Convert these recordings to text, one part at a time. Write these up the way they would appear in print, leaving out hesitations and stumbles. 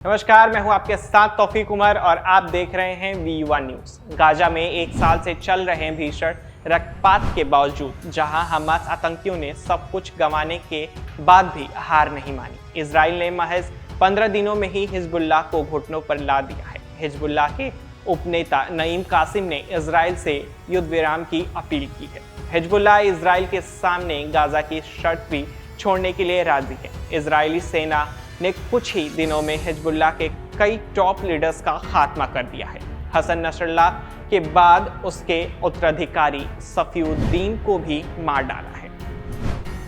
नमस्कार, मैं हूं आपके साथ तौफीक उमर और आप देख रहे हैं V1 न्यूज़। गाजा में एक साल से चल रहे भीषण रक्तपात के बावजूद जहां हमास आतंकियों ने सब कुछ गंवाने के बाद भी हार नहीं मानी। इजराइल ने महज 15 दिनों में ही हिजबुल्लाह को घुटनों पर ला दिया है। हिजबुल्लाह के उपनेता नईम कासिम ने इजराइल से युद्ध विराम की अपील की है। हिजबुल्लाह इजराइल के सामने गाजा की शर्त भी छोड़ने के लिए राजी है। इजरायली सेना ने कुछ ही दिनों में हिजबुल्लाह के कई टॉप लीडर्स का खात्मा कर दिया है। हसन नसरल्लाह के बाद उसके उत्तराधिकारी सफीउद्दीन को भी मार डाला है।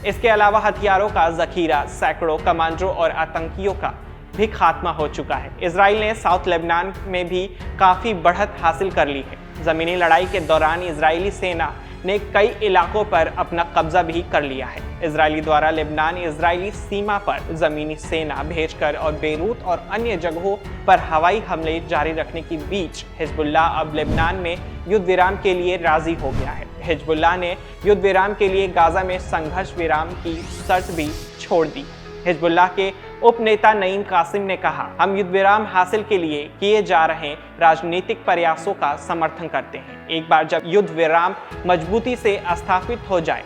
इसके अलावा हथियारों का जखीरा, सैकड़ों कमांडरों और आतंकियों का भी खात्मा हो चुका है। इजराइल ने साउथ लेबनान में भी काफी बढ़त हासिल कर ली है। जमीनी लड़ाई के दौरान इजरायली सेना ने कई इलाकों पर अपना कब्जा भी कर लिया है। इजरायली द्वारा लेबनान इजरायली सीमा पर जमीनी सेना भेजकर और बेरूत और अन्य जगहों पर हवाई हमले जारी रखने के बीच हिजबुल्लाह अब लेबनान में युद्ध विराम के लिए राजी हो गया है। हिजबुल्लाह ने युद्ध विराम के लिए गाजा में संघर्ष विराम की शर्त भी छोड़ दी। हिजबुल्लाह के उपनेता नईम कासिम ने कहा, हम युद्ध विराम हासिल के लिए किए जा रहे राजनीतिक प्रयासों का समर्थन करते हैं। एक बार जब युद्ध विराम मजबूती से स्थापित हो जाए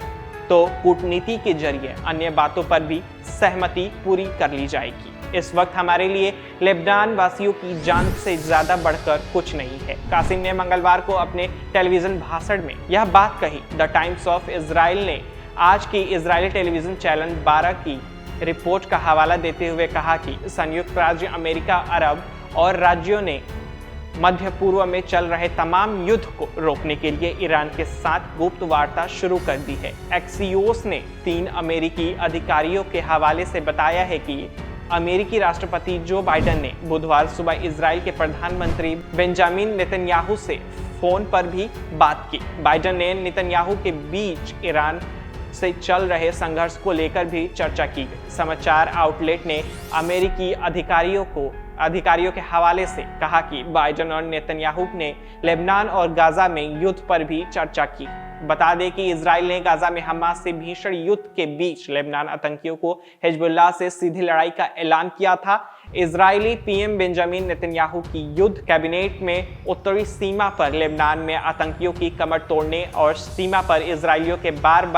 तो कूटनीति के जरिए अन्य बातों पर भी सहमति पूरी कर ली जाएगी। इस वक्त हमारे लिए लेबनान वासियों की जान से ज्यादा बढ़कर कुछ नहीं है। कासिम ने मंगलवार को अपने टेलीविजन भाषण में यह बात कही। द टाइम्स ऑफ इजराइल ने आज की इजरायली टेलीविजन चैनल 12 की रिपोर्ट का हवाला देते हुए कहा कि संयुक्त राज्य अमेरिका, अरब और राज्यों ने मध्य पूर्व में चल रहे तमाम युद्ध को रोकने के लिए ईरान के साथ गुप्त वार्ता शुरू कर दी है। एक्सियोस ने 3 अमेरिकी अधिकारियों के हवाले से बताया है कि अमेरिकी राष्ट्रपति जो बाइडेन ने बुधवार सुबह इजराइल के प्रधानमंत्री बेंजामिन नेतन्याहू से फोन पर भी बात की। बाइडेन ने नेतन्याहू के बीच ईरान से चल रहे संघर्ष को लेकर भी चर्चा की गई। समाचार आउटलेट ने अमेरिकी अधिकारियों के हवाले से कहा कि बाइडेन और नेतन्याहू ने लेबनान और गाजा में युद्ध पर भी चर्चा की। बता दें कि इजराइल ने गाजा में हमास से भीषण युद्ध के बीच लेबनान आतंकियों को हिजबुल्लाह से सीधी लड़ाई का ऐलान किया था। इजरायली पीएम बेंजामिन नेतन्याहू की युद्ध कैबिनेट में उत्तरी सीमा पर लेबनान में आतंकियों की कमर तोड़ने और सीमा पर इजरायलियों के बार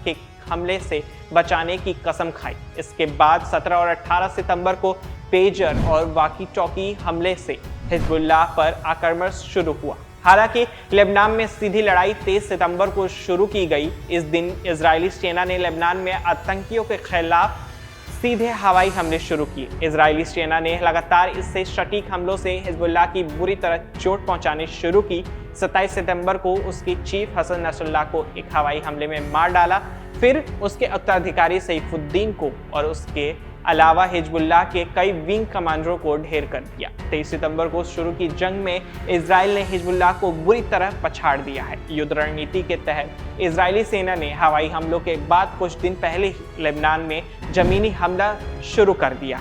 के हमले से बचाने की कसम खाई। इसके बाद 17 और 18 सितंबर को पेजर और वाकी-टॉकी हमले से हिजबुल्लाह पर आक्रमण शुरू हुआ। हालांकि लेबनान में सीधी लड़ाई 23 सितंबर को शुरू की गई। इस दिन इजरायली सेना ने लेबनान में आतंकियों के खिलाफ सीधे हवाई हमले शुरू किए। इजरायली सेना ने लगातार इससे सटीक हमलों से हिजबुल्लाह की बुरी तरह चोट पहुंचाने शुरू की। 27 सितंबर को उसके चीफ हसन नसरल्लाह को एक हवाई हमले में मार डाला। फिर उसके उत्तराधिकारी सैफुद्दीन को और उसके अलावा हिजबुल्लाह के कई विंग कमांडरों को ढेर कर दिया। 23 सितंबर को शुरू की जंग में इजराइल ने हिजबुल्लाह को बुरी तरह पछाड़ दिया है। युद्ध रणनीति के तहत इजरायली सेना ने हवाई हमलों के बाद कुछ दिन पहले ही लेबनान में जमीनी हमला शुरू कर दिया।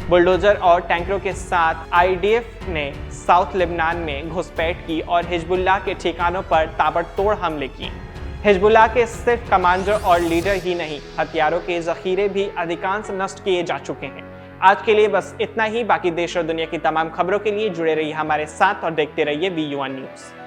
बुलडोजर और टैंकरों के साथ आईडीएफ ने साउथ लेबनान में घुसपैठ की और हिजबुल्लाह के ठिकानों पर ताबड़तोड़ हमले किए। हिजबुल्लाह के सिर्फ कमांडर और लीडर ही नहीं, हथियारों के जखीरे भी अधिकांश नष्ट किए जा चुके हैं। आज के लिए बस इतना ही। बाकी देश और दुनिया की तमाम खबरों के लिए जुड़े रहिए हमारे साथ और देखते रहिए V1 न्यूज़।